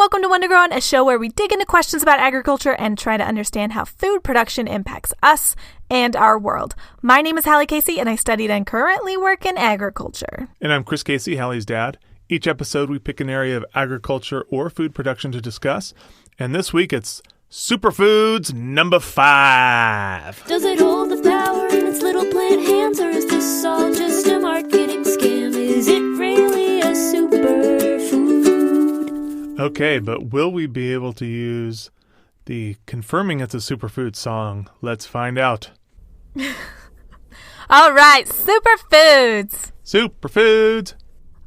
welcome to Wondergrown, a show where we dig into questions about agriculture and try to understand how food production impacts us and our world. My name is Hallie Casey, and I studied and currently work in agriculture. And I'm Chris Casey, Hallie's dad. Each episode, we pick an area of agriculture or food production to discuss. And this week, it's Superfoods number 5. Does it hold the power in its little plant hands, or is this all just a marketing scam? Is it really a superfood? Okay, but will we be able to use the confirming it's a superfood song? Let's find out. All right, superfoods. Superfoods.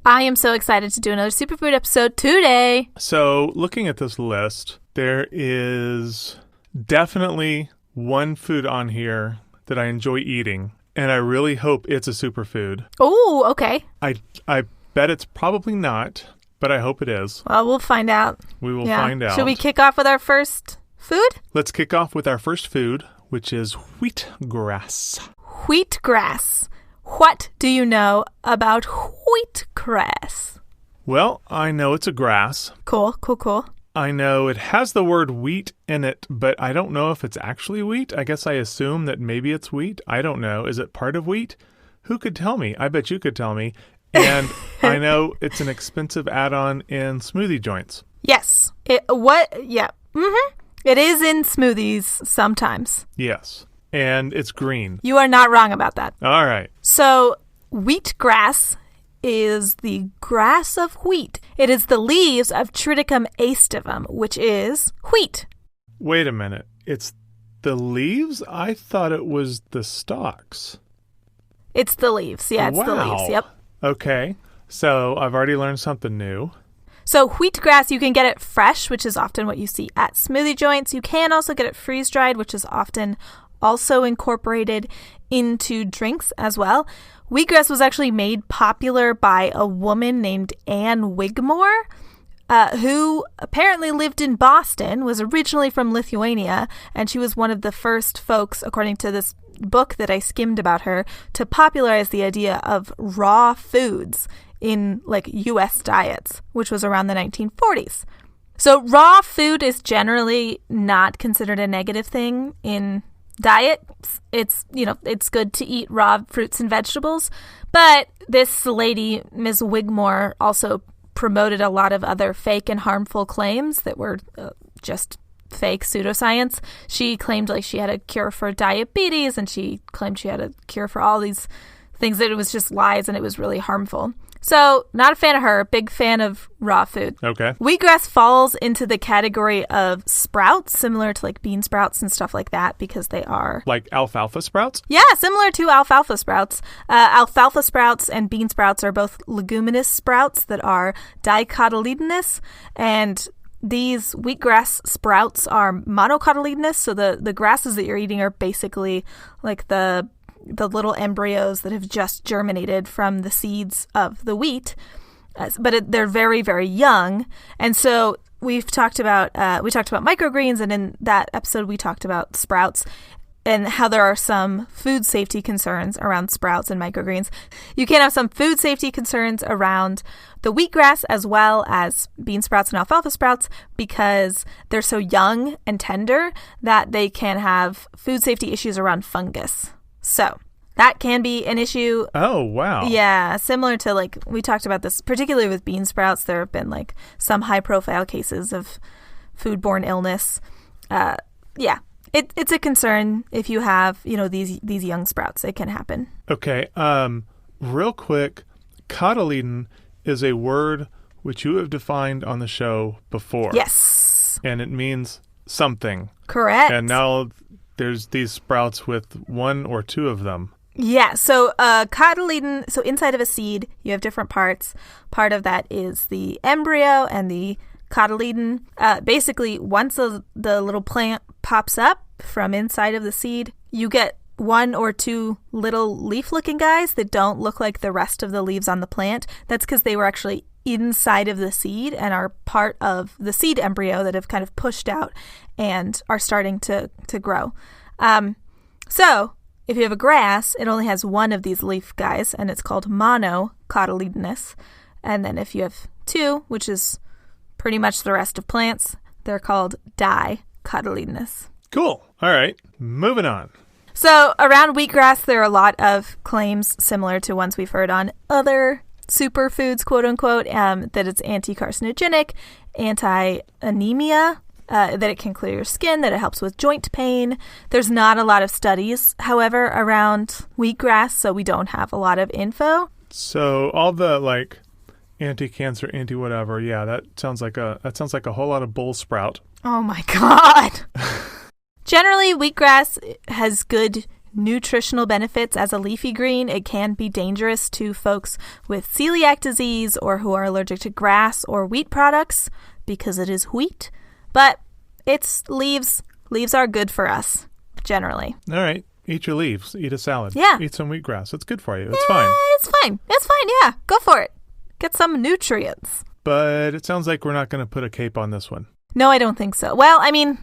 I am so excited to do another superfood episode today. So, looking at this list, there is definitely one food on here that I enjoy eating, and I really hope it's a superfood. Oh, okay. I bet it's probably not, but I hope it is. Well, we'll find out. We will find out. Should we kick off with our first food? Let's kick off with our first food, which is wheatgrass. Wheatgrass. What do you know about wheatgrass? Well, I know it's a grass. Cool. I know it has the word wheat in it, but I don't know if it's actually wheat. I guess I assume that maybe it's wheat. I don't know. Is it part of wheat? Who could tell me? I bet you could tell me. And I know it's an expensive add-on in smoothie joints. Yes. Yeah. Mm-hmm. It is in smoothies sometimes. Yes. And it's green. You are not wrong about that. All right. So wheatgrass is the grass of wheat. It is the leaves of Triticum aestivum, which is wheat. Wait a minute. It's the leaves? I thought it was the stalks. It's the leaves. Yeah, it's the leaves. Yep. Okay. So I've already learned something new. So wheatgrass, you can get it fresh, which is often what you see at smoothie joints. You can also get it freeze-dried, which is often also incorporated into drinks as well. Wheatgrass was actually made popular by a woman named Anne Wigmore, who apparently lived in Boston, was originally from Lithuania, and she was one of the first folks, according to this book that I skimmed about her, to popularize the idea of raw foods in U.S. diets, which was around the 1940s. So raw food is generally not considered a negative thing in diet. It's good to eat raw fruits and vegetables, but this lady, Ms. Wigmore, also promoted a lot of other fake and harmful claims that were just fake pseudoscience. She claimed she had a cure for diabetes, and she claimed she had a cure for all these things, that it was just lies and it was really harmful. So, not a fan of her, big fan of raw food. Okay. Wheatgrass falls into the category of sprouts, similar to bean sprouts and stuff like that, because they are... Like alfalfa sprouts? Yeah, similar to alfalfa sprouts. Alfalfa sprouts and bean sprouts are both leguminous sprouts that are dicotyledonous, and these wheatgrass sprouts are monocotyledonous, so the grasses that you're eating are basically the little embryos that have just germinated from the seeds of the wheat, but they're very, very young. And so we've talked about microgreens, and in that episode we talked about sprouts and how there are some food safety concerns around sprouts and microgreens. You can have some food safety concerns around the wheatgrass as well as bean sprouts and alfalfa sprouts because they're so young and tender that they can have food safety issues around fungus. So that can be an issue. Oh, wow. Yeah, similar to we talked about this, particularly with bean sprouts. There have been some high profile cases of foodborne illness. Yeah, it's a concern if you have, these young sprouts. It can happen. Okay. Real quick, cotyledon is a word which you have defined on the show before. Yes. And it means something. Correct. And now there's these sprouts with one or two of them. Yeah, so cotyledon, so inside of a seed, you have different parts. Part of that is the embryo and the cotyledon. Basically, once the little plant pops up from inside of the seed, you get one or two little leaf-looking guys that don't look like the rest of the leaves on the plant. That's because they were actually inside of the seed and are part of the seed embryo that have kind of pushed out and are starting to grow. So if you have a grass, it only has one of these leaf guys, and it's called monocotyledonous. And then if you have two, which is pretty much the rest of plants. They're called dicotyledonous. Cool. All right. Moving on. So around wheatgrass, there are a lot of claims similar to ones we've heard on other superfoods, quote unquote, that it's anti-carcinogenic, anti-anemia, that it can clear your skin, that it helps with joint pain. There's not a lot of studies, however, around wheatgrass, so we don't have a lot of info. So all the like anti-cancer, anti-whatever, yeah, that sounds like a whole lot of bull sprout. Oh my God. Generally, wheatgrass has good nutritional benefits as a leafy green. It can be dangerous to folks with celiac disease or who are allergic to grass or wheat products because it is wheat. But its leaves are good for us, generally. All right. Eat your leaves. Eat a salad. Yeah. Eat some wheatgrass. It's good for you. It's fine. It's fine. It's fine. Yeah. Go for it. Get some nutrients. But it sounds like we're not going to put a cape on this one. No, I don't think so. Well, I mean,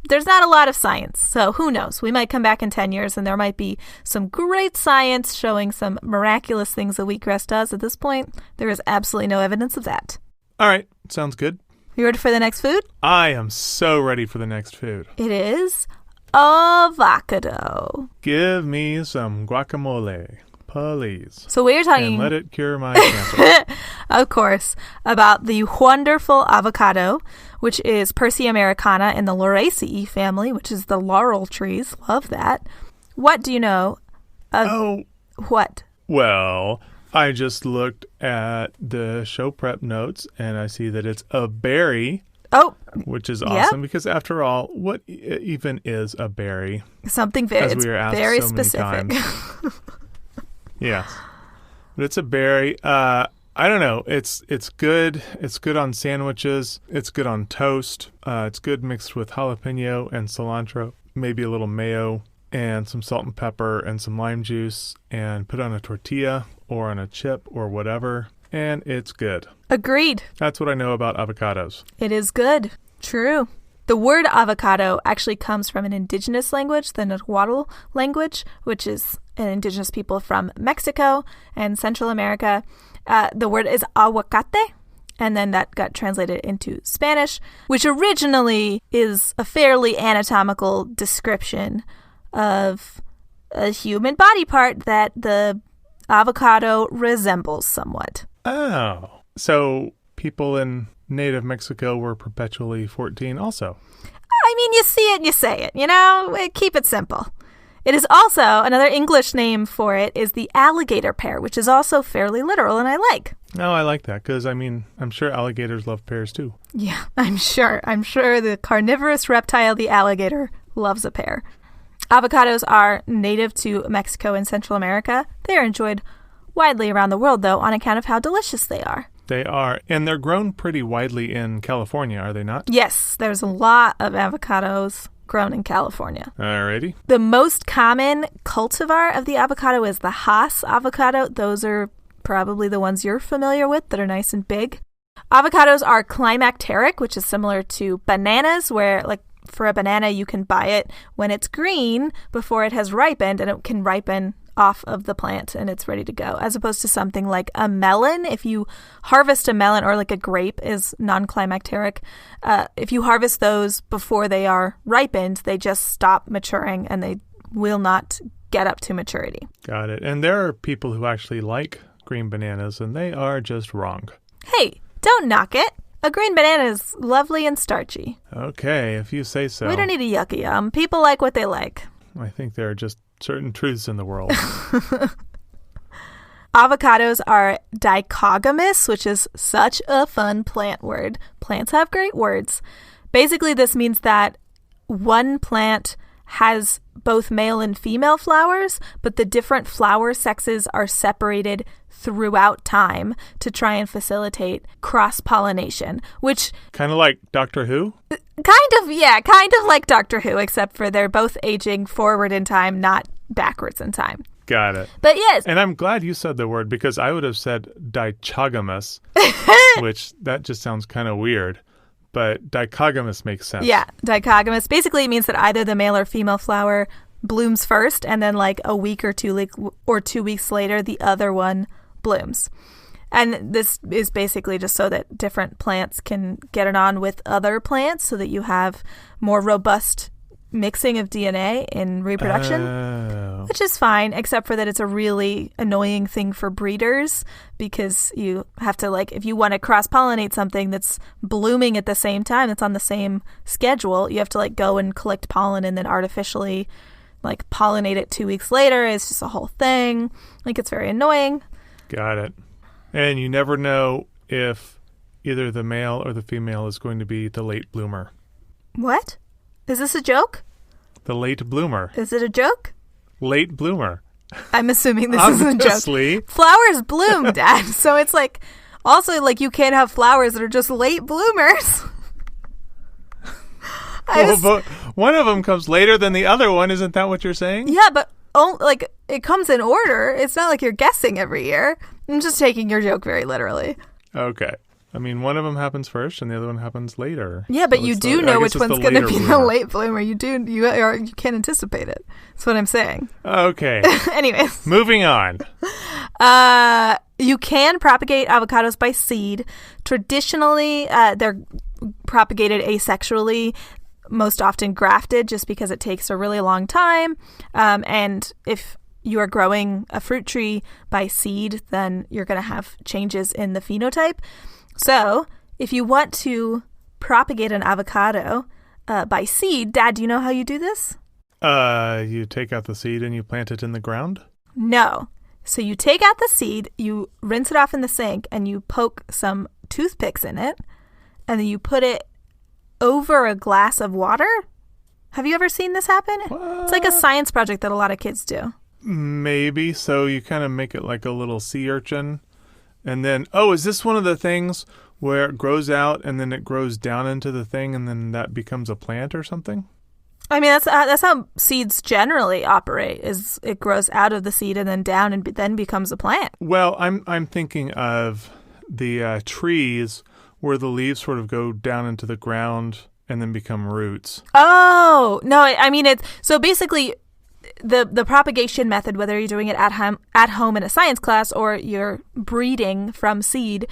there's not a lot of science, so who knows? We might come back in 10 years and there might be some great science showing some miraculous things that wheatgrass does. At this point, there is absolutely no evidence of that. All right. Sounds good. You ready for the next food? I am so ready for the next food. It is avocado. Give me some guacamole, please. So we're talking... And let it cure my cancer. Of course, about the wonderful avocado, which is Persea americana in the Lauraceae family, which is the laurel trees. Love that. What do you know of... What? Well, I just looked at the show prep notes, and I see that it's a berry. Oh. Which is awesome, because after all, what even is a berry? Something very, As we were asked very so specific. Many times. Yes. But it's a berry. I don't know. It's good. It's good on sandwiches. It's good on toast. It's good mixed with jalapeno and cilantro, maybe a little mayo and some salt and pepper and some lime juice, and put on a tortilla or on a chip or whatever, and it's good. Agreed. That's what I know about avocados. It is good. True. The word avocado actually comes from an indigenous language, the Nahuatl language, which is an indigenous people from Mexico and Central America. The word is aguacate, and then that got translated into Spanish, which originally is a fairly anatomical description of a human body part that the avocado resembles somewhat. Oh. So people in native Mexico were perpetually 14 also. I mean, you see it and you say it, you know? Keep it simple. It is also, another English name for it is the alligator pear, which is also fairly literal, and I like. Oh, I like that, because, I mean, I'm sure alligators love pears, too. Yeah, I'm sure. I'm sure the carnivorous reptile, the alligator, loves a pear. Avocados are native to Mexico and Central America. They are enjoyed widely around the world, though, on account of how delicious they are. They are, and they're grown pretty widely in California, are they not? Yes, there's a lot of avocados grown in California. Alrighty. The most common cultivar of the avocado is the Hass avocado. Those are probably the ones you're familiar with that are nice and big. Avocados are climacteric, which is similar to bananas, where like for a banana you can buy it when it's green before it has ripened, and it can ripen off of the plant and it's ready to go, as opposed to something like a melon. If you harvest a melon, or like a grape is non-climacteric, if you harvest those before they are ripened, they just stop maturing and they will not get up to maturity. Got it. And there are people who actually like green bananas, and they are just wrong. Hey, don't knock it. A green banana is lovely and starchy. Okay, if you say so. We don't need a yucky yum. People like what they like. I think there are just certain truths in the world. Avocados are dichogamous, which is such a fun plant word. Plants have great words. Basically, this means that one plant has both male and female flowers, but the different flower sexes are separated throughout time to try and facilitate cross-pollination, which... Kind of like Doctor Who? Kind of like Doctor Who, except for they're both aging forward in time, not backwards in time. Got it. But yes. And I'm glad you said the word, because I would have said dichogamous, which that just sounds kind of weird. But dichogamous makes sense. Yeah, dichogamous. Basically, it means that either the male or female flower blooms first, and then like a week or 2 weeks later, the other one blooms. And this is basically just so that different plants can get it on with other plants so that you have more robust mixing of DNA in reproduction, which is fine, except for that it's a really annoying thing for breeders because you have to, like, if you want to cross-pollinate something that's blooming at the same time, that's on the same schedule, you have to, like, go and collect pollen and then artificially, like, pollinate it 2 weeks later. It's just a whole thing. Like, it's very annoying. Got it. And you never know if either the male or the female is going to be the late bloomer. What? Is this a joke? The late bloomer. Is it a joke? Late bloomer. I'm assuming this is a joke. Flowers bloom, Dad. So it's like, also, like, you can't have flowers that are just late bloomers. But one of them comes later than the other one. Isn't that what you're saying? Yeah, but like, it comes in order. It's not like you're guessing every year. I'm just taking your joke very literally. Okay. I mean, one of them happens first and the other one happens later. Yeah, but so you do know which one's going to be the late bloomer. You can't anticipate it. That's what I'm saying. Okay. Anyways. Moving on. You can propagate avocados by seed. Traditionally, they're propagated asexually, most often grafted, just because it takes a really long time. And if you are growing a fruit tree by seed, then you're going to have changes in the phenotype. So, if you want to propagate an avocado by seed, Dad, do you know how you do this? You take out the seed and you plant it in the ground? No. So you take out the seed, you rinse it off in the sink, and you poke some toothpicks in it, and then you put it over a glass of water. Have you ever seen this happen? What? It's like a science project that a lot of kids do. Maybe. So you kind of make it like a little sea urchin. And then, is this one of the things where it grows out and then it grows down into the thing and then that becomes a plant or something? I mean, that's how seeds generally operate, is it grows out of the seed and then down and then becomes a plant. Well, I'm thinking of the trees where the leaves sort of go down into the ground and then become roots. Oh, no, I mean, so basically the propagation method, whether you're doing it at home in a science class or you're breeding from seed,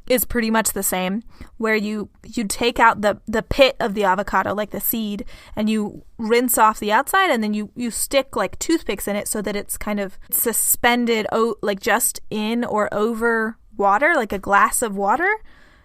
is pretty much the same, where you take out the pit of the avocado, like the seed, and you rinse off the outside, and then you stick like toothpicks in it so that it's kind of suspended like just in or over water, like a glass of water.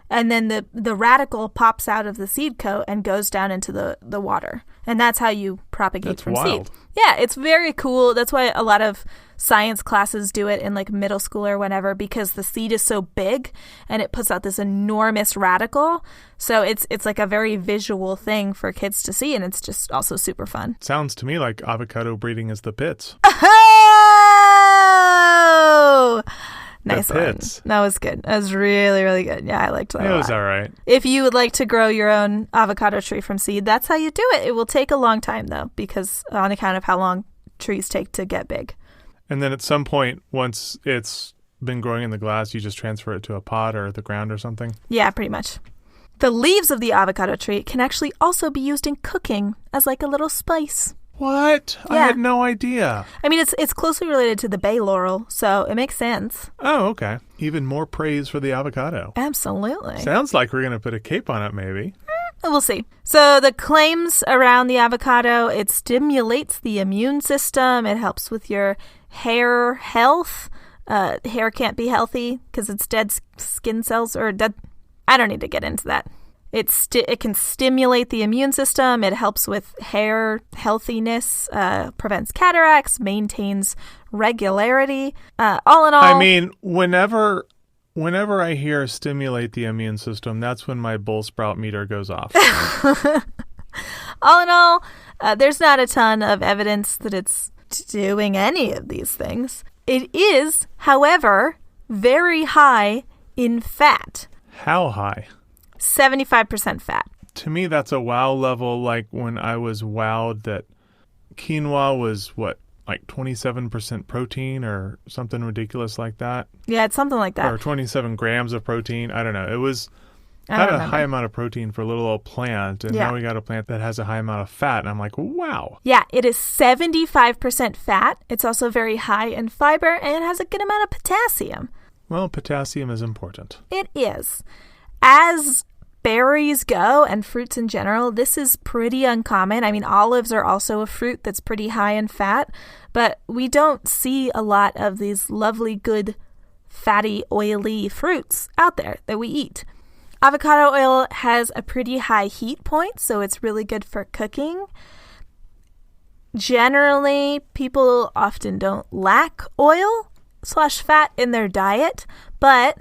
And then the radical pops out of the seed coat and goes down into the water. And that's how you propagate from seed. Yeah, it's very cool. That's why a lot of science classes do it in like middle school or whenever, because the seed is so big and it puts out this enormous radical. So it's like a very visual thing for kids to see, and it's just also super fun. Sounds to me like avocado breeding is the pits. Oh! Nice one. That was good. That was really, really good. Yeah, I liked that a lot. It was all right. If you would like to grow your own avocado tree from seed, that's how you do it. It will take a long time, though, because on account of how long trees take to get big. And then at some point, once it's been growing in the glass, you just transfer it to a pot or the ground or something? Yeah, pretty much. The leaves of the avocado tree can actually also be used in cooking as like a little spice. What? Yeah. I had no idea. I mean, it's closely related to the bay laurel, so it makes sense. Oh, okay. Even more praise for the avocado. Absolutely. Sounds like we're going to put a cape on it, maybe. We'll see. So the claims around the avocado: it stimulates the immune system. It helps with your hair health. Hair can't be healthy because it's dead skin cells or dead. I don't need to get into that. It can stimulate the immune system. It helps with hair healthiness, prevents cataracts, maintains regularity. All in all, I mean, whenever I hear stimulate the immune system, that's when my bull sprout meter goes off. All in all, there's not a ton of evidence that it's doing any of these things. It is, however, very high in fat. How high? 75% fat. To me, that's a wow level, like when I was wowed that quinoa was, like 27% protein or something ridiculous like that? Yeah, it's something like that. Or 27 grams of protein. I don't know. It was had a high amount of protein for a little old plant, and now we got a plant that has a high amount of fat, and I'm like, wow. Yeah, it is 75% fat. It's also very high in fiber, and it has a good amount of potassium. Well, potassium is important. It is. As berries go, and fruits in general, this is pretty uncommon. I mean, olives are also a fruit that's pretty high in fat, but we don't see a lot of these lovely, good, fatty, oily fruits out there that we eat. Avocado oil has a pretty high heat point, so it's really good for cooking. Generally, people often don't lack oil/fat in their diet, but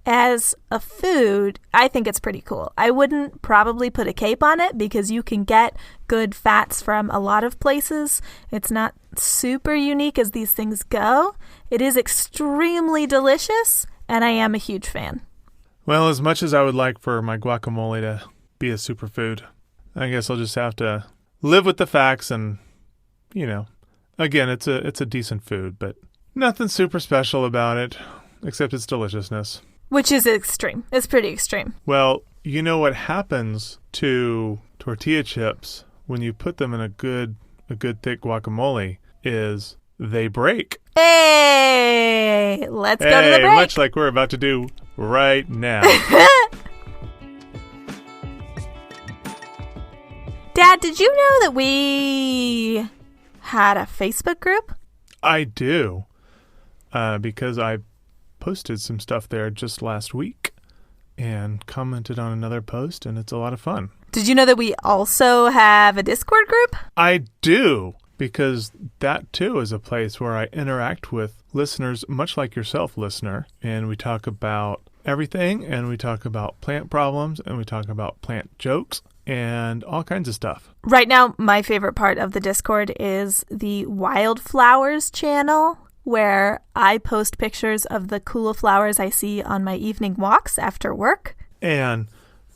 as a food, I think it's pretty cool. I wouldn't probably put a cape on it because you can get good fats from a lot of places. It's not super unique as these things go. It is extremely delicious, and I am a huge fan. Well, as much as I would like for my guacamole to be a superfood, I guess I'll just have to live with the facts and, again, it's a decent food, but nothing super special about it except its deliciousness. Which is extreme. It's pretty extreme. Well, you know what happens to tortilla chips when you put them in a good thick guacamole is they break. Hey, let's go to the break. Much like we're about to do right now. Dad, did you know that we had a Facebook group? I do, because I posted some stuff there just last week and commented on another post, and it's a lot of fun. Did you know that we also have a Discord group? I do, because that too is a place where I interact with listeners, much like yourself, listener, and we talk about everything, and we talk about plant problems, and we talk about plant jokes, and all kinds of stuff. Right now, my favorite part of the Discord is the Wildflowers channel, where I post pictures of the cool flowers I see on my evening walks after work. And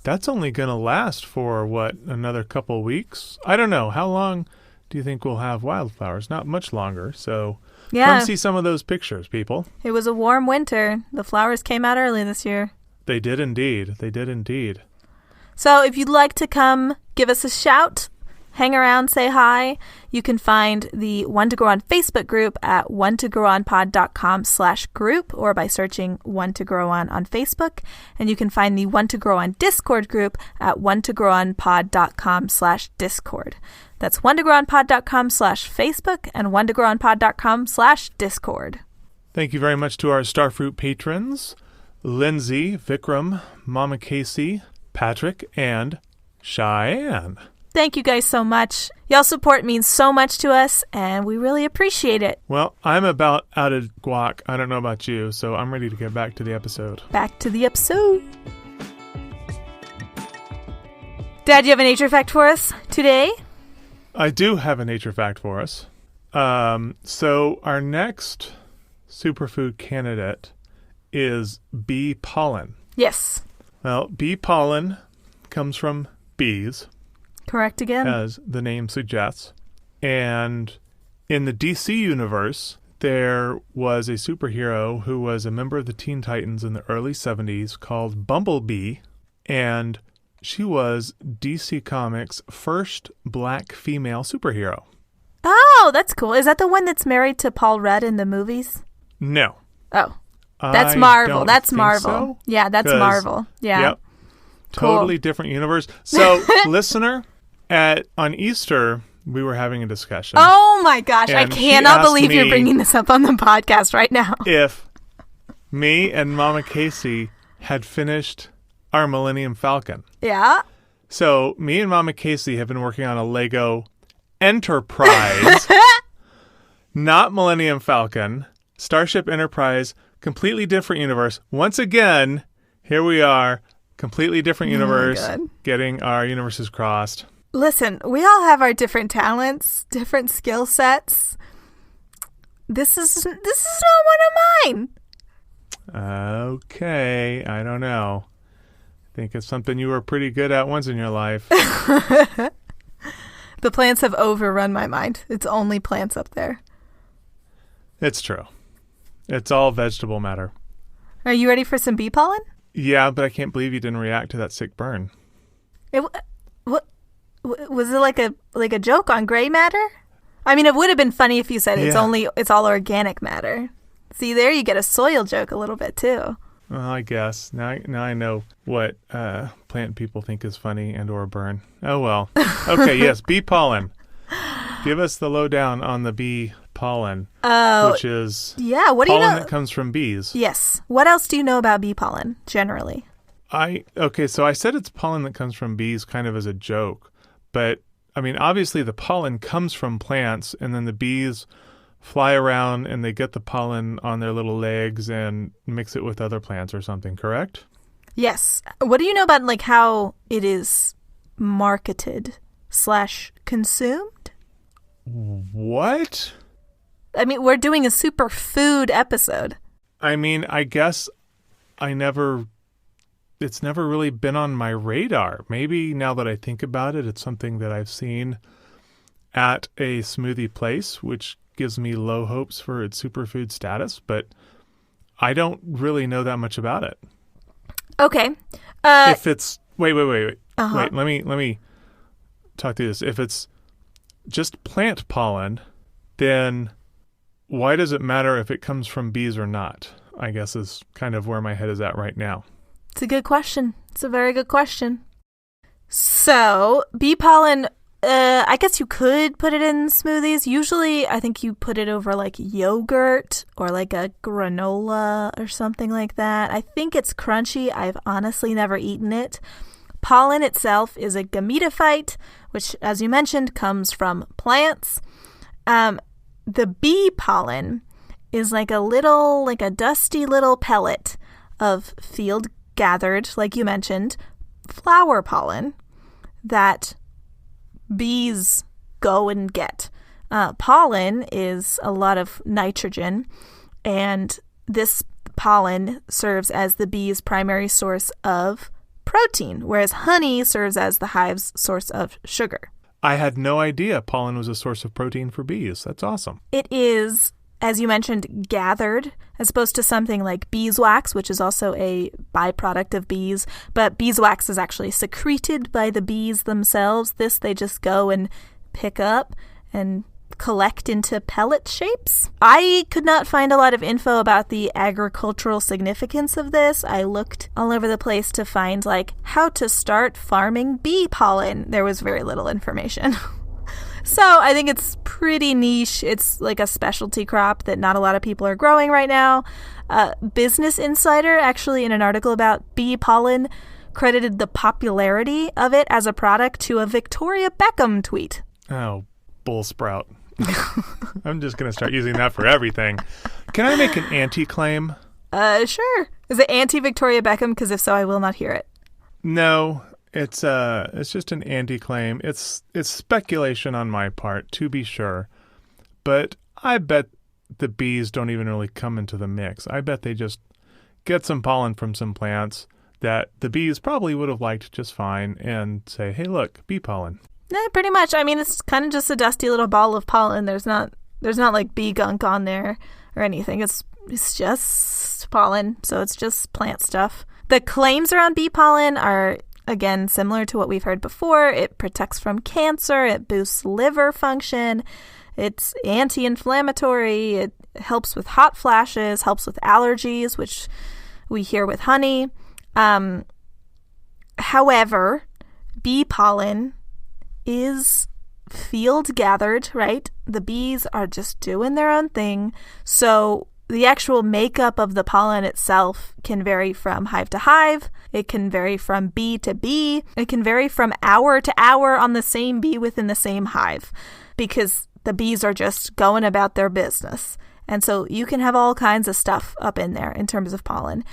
that's only going to last for, another couple weeks? I don't know. How long do you think we'll have wildflowers? Not much longer. So come see some of those pictures, people. It was a warm winter. The flowers came out early this year. They did indeed. They did indeed. So if you'd like to come give us a shout, hang around, say hi, you can find the One to Grow On Facebook group at onetogrowonpod.com/group or by searching One to Grow On Facebook. And you can find the One to Grow On Discord group at onetogrowonpod.com/discord. That's onetogrowonpod.com/Facebook and onetogrowonpod.com/discord. Thank you very much to our Starfruit patrons, Lindsay, Vikram, Mama Casey, Patrick, and Cheyenne. Thank you guys so much. Y'all's support means so much to us, and we really appreciate it. Well, I'm about out of guac. I don't know about you, so I'm ready to get back to the episode. Back to the episode. Dad, do you have a nature fact for us today? I do have a nature fact for us. So our next superfood candidate is bee pollen. Yes. Well, bee pollen comes from bees. Correct again. As the name suggests. And in the DC universe, there was a superhero who was a member of the Teen Titans in the early 70s called Bumblebee. And she was DC Comics' first black female superhero. Oh, that's cool. Is that the one that's married to Paul Rudd in the movies? No. Oh. That's Marvel. That's Marvel. So, yeah, that's Marvel. Yeah. Yep. Totally different universe. So, listener, on Easter, we were having a discussion. Oh my gosh, I cannot believe you're bringing this up on the podcast right now. If me and Mama Casey had finished our Millennium Falcon. Yeah. So, me and Mama Casey have been working on a Lego Enterprise, not Millennium Falcon, Starship Enterprise, completely different universe. Once again, here we are, completely different universe, getting our universes crossed. Listen, we all have our different talents, different skill sets. This is not one of mine. Okay, I don't know. I think it's something you were pretty good at once in your life. The plants have overrun my mind. It's only plants up there. It's true. It's all vegetable matter. Are you ready for some bee pollen? Yeah, but I can't believe you didn't react to that sick burn. What was it like a joke on gray matter? I mean, it would have been funny if you said it's all organic matter. See, there you get a soil joke a little bit, too. Well, I guess. Now I know what plant people think is funny and or burn. Oh, well. Okay, yes, bee pollen. Give us the lowdown on the bee pollen, which is what do you know? Pollen that comes from bees. Yes. What else do you know about bee pollen, generally? So I said it's pollen that comes from bees kind of as a joke. But, I mean, obviously the pollen comes from plants, and then the bees fly around and they get the pollen on their little legs and mix it with other plants or something, correct? Yes. What do you know about, like, how it is marketed / consumed? What? I mean, we're doing a superfood episode. I mean, I guess it's never really been on my radar. Maybe now that I think about it, it's something that I've seen at a smoothie place, which gives me low hopes for its superfood status, but I don't really know that much about it. Okay. If it's wait. Uh-huh. Wait, let me talk through this. If it's just plant pollen, then why does it matter if it comes from bees or not? I guess is kind of where my head is at right now. It's a good question. It's a very good question. So, bee pollen, I guess you could put it in smoothies. Usually, I think you put it over like yogurt or like a granola or something like that. I think it's crunchy. I've honestly never eaten it. Pollen itself is a gametophyte, which, as you mentioned, comes from plants. The bee pollen is like a dusty little pellet of field gathered, like you mentioned, flower pollen that bees go and get. Pollen is a lot of nitrogen, and this pollen serves as the bee's primary source of protein, whereas honey serves as the hive's source of sugar. I had no idea pollen was a source of protein for bees. That's awesome. It is, as you mentioned, gathered, as opposed to something like beeswax, which is also a byproduct of bees. But beeswax is actually secreted by the bees themselves. This they just go and pick up and collect into pellet shapes. I could not find a lot of info about the agricultural significance of this. I looked all over the place to find, like, how to start farming bee pollen. There was very little information. So I think it's pretty niche. It's like a specialty crop that not a lot of people are growing right now. Business Insider, actually, in an article about bee pollen, credited the popularity of it as a product to a Victoria Beckham tweet. Oh, bull sprout. I'm just going to start using that for everything. Can I make an anti-claim? Sure. Is it anti-Victoria Beckham? Because if so, I will not hear it. No, it's just an anti-claim. It's speculation on my part, to be sure. But I bet the bees don't even really come into the mix. I bet they just get some pollen from some plants that the bees probably would have liked just fine and say, hey, look, bee pollen. Yeah, pretty much. I mean, it's kind of just a dusty little ball of pollen. There's not like bee gunk on there or anything. It's just pollen, so it's just plant stuff. The claims around bee pollen are, again, similar to what we've heard before. It protects from cancer. It boosts liver function. It's anti-inflammatory. It helps with hot flashes, helps with allergies, which we hear with honey. However, bee pollen is field gathered, right? The bees are just doing their own thing. So the actual makeup of the pollen itself can vary from hive to hive. It can vary from bee to bee. It can vary from hour to hour on the same bee within the same hive, because the bees are just going about their business. And so you can have all kinds of stuff up in there in terms of pollen.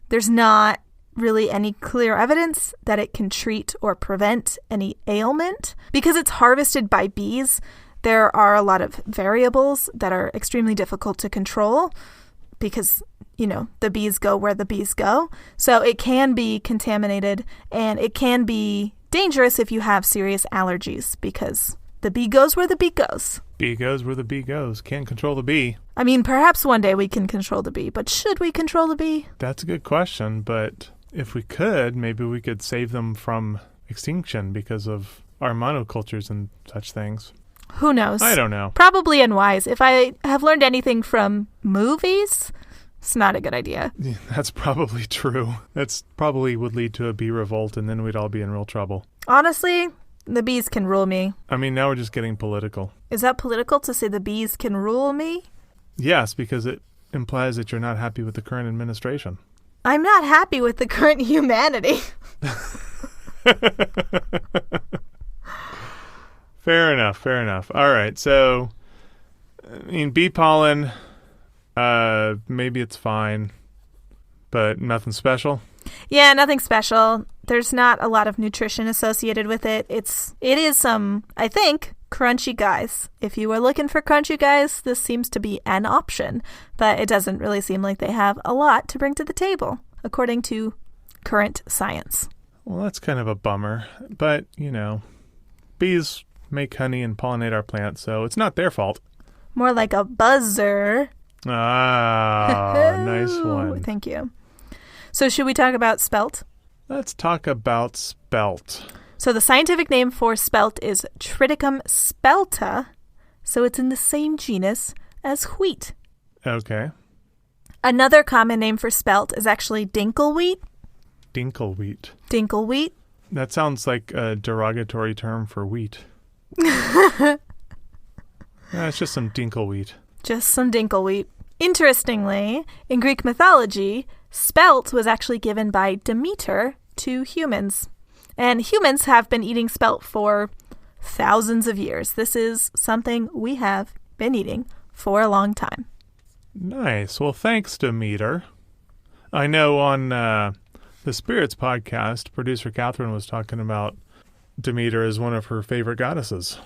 There's not really any clear evidence that it can treat or prevent any ailment. Because it's harvested by bees, there are a lot of variables that are extremely difficult to control because, you know, the bees go where the bees go. So it can be contaminated, and it can be dangerous if you have serious allergies, because the bee goes where the bee goes. Bee goes where the bee goes. Can't control the bee. I mean, perhaps one day we can control the bee, but should we control the bee? That's a good question, but if we could, maybe we could save them from extinction because of our monocultures and such things. Who knows? I don't know. Probably unwise. If I have learned anything from movies, it's not a good idea. Yeah, that's probably true. That's probably would lead to a bee revolt, and then we'd all be in real trouble. Honestly, the bees can rule me. I mean, now we're just getting political. Is that political to say the bees can rule me? Yes, because it implies that you're not happy with the current administration. I'm not happy with the current humanity. Fair enough. All right, so, I mean, bee pollen, maybe it's fine, but nothing special? Yeah, nothing special. There's not a lot of nutrition associated with it. It is some, I think, crunchy guys. If you were looking for crunchy guys, this seems to be an option, but it doesn't really seem like they have a lot to bring to the table, according to current science. Well, that's kind of a bummer, but, you know, bees make honey and pollinate our plants, so it's not their fault. More like a buzzer. Ah, nice one. Thank you. So should we talk about spelt? Let's talk about spelt. So the scientific name for spelt is Triticum spelta, so it's in the same genus as wheat. Okay. Another common name for spelt is actually dinkelwheat. Dinkelwheat. Dinkelwheat. That sounds like a derogatory term for wheat. It's just some dinkelwheat. Just some dinkelwheat. Interestingly, in Greek mythology, spelt was actually given by Demeter to humans. And humans have been eating spelt for thousands of years. This is something we have been eating for a long time. Nice. Well, thanks, Demeter. I know on the Spirits podcast, producer Catherine was talking about Demeter as one of her favorite goddesses.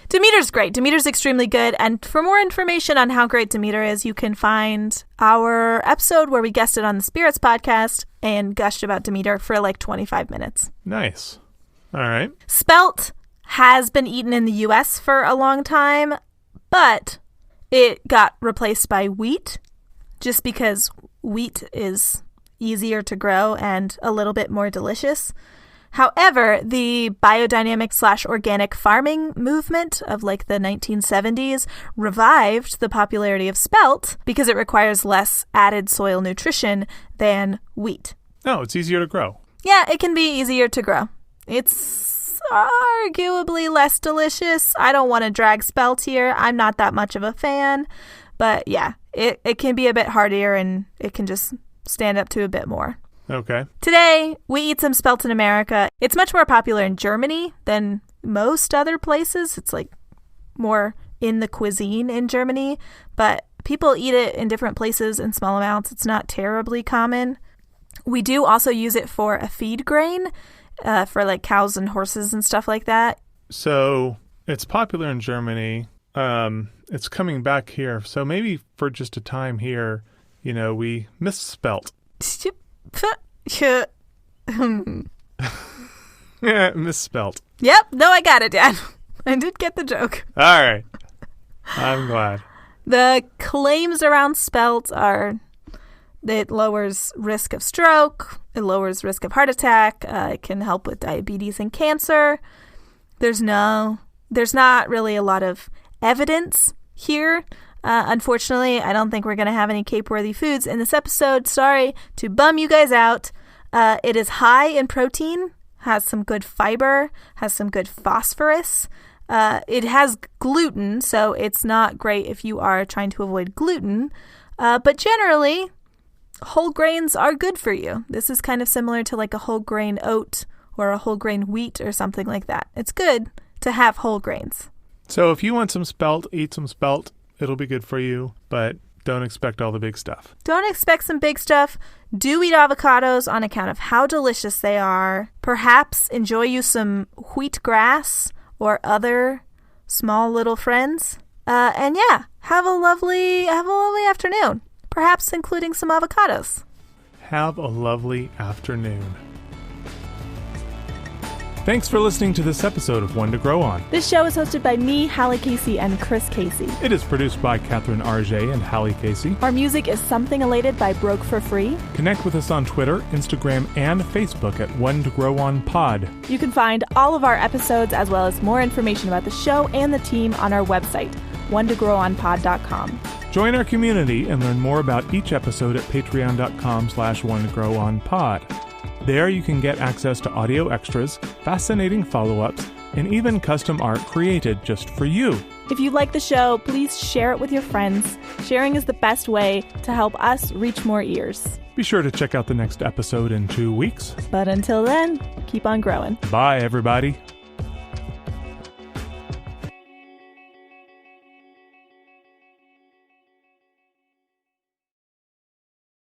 Demeter's great. Demeter's extremely good. And for more information on how great Demeter is, you can find our episode where we guested on the Spirits podcast and gushed about Demeter for like 25 minutes. Nice. All right. Spelt has been eaten in the U.S. for a long time, but it got replaced by wheat just because wheat is easier to grow and a little bit more delicious. However, the biodynamic/organic farming movement of like the 1970s revived the popularity of spelt because it requires less added soil nutrition than wheat. Oh, it's easier to grow. Yeah, it can be easier to grow. It's arguably less delicious. I don't want to drag spelt here. I'm not that much of a fan. But yeah, it can be a bit hardier and it can just stand up to a bit more. Okay. Today, we eat some spelt in America. It's much more popular in Germany than most other places. It's like more in the cuisine in Germany, but people eat it in different places in small amounts. It's not terribly common. We do also use it for a feed grain for like cows and horses and stuff like that. So it's popular in Germany. It's coming back here. So maybe for just a time here, you know, we misspelt. Yeah, misspelt. Yep. No, I got it, Dad. I did get the joke. All right. I'm glad. The claims around spelt are it lowers risk of stroke, it lowers risk of heart attack, it can help with diabetes and cancer. There's not really a lot of evidence here. Unfortunately, I don't think we're going to have any Cape-worthy foods in this episode. Sorry to bum you guys out. It is high in protein, has some good fiber, has some good phosphorus. It has gluten, so it's not great if you are trying to avoid gluten. But generally, whole grains are good for you. This is kind of similar to like a whole grain oat or a whole grain wheat or something like that. It's good to have whole grains. So if you want some spelt, eat some spelt. It'll be good for you, but don't expect all the big stuff. Don't expect some big stuff. Do eat avocados on account of how delicious they are. Perhaps enjoy you some wheatgrass or other small little friends. And yeah, have a lovely afternoon. Perhaps including some avocados. Have a lovely afternoon. Thanks for listening to this episode of One to Grow On. This show is hosted by me, Hallie Casey, and Chris Casey. It is produced by Catherine RJ and Hallie Casey. Our music is Something Elated by Broke for Free. Connect with us on Twitter, Instagram, and Facebook at One to Grow On Pod. You can find all of our episodes as well as more information about the show and the team on our website, onetogrowonpod.com. Join our community and learn more about each episode at patreon.com/onetogrowonpod. There you can get access to audio extras, fascinating follow-ups, and even custom art created just for you. If you like the show, please share it with your friends. Sharing is the best way to help us reach more ears. Be sure to check out the next episode in 2 weeks. But until then, keep on growing. Bye, everybody.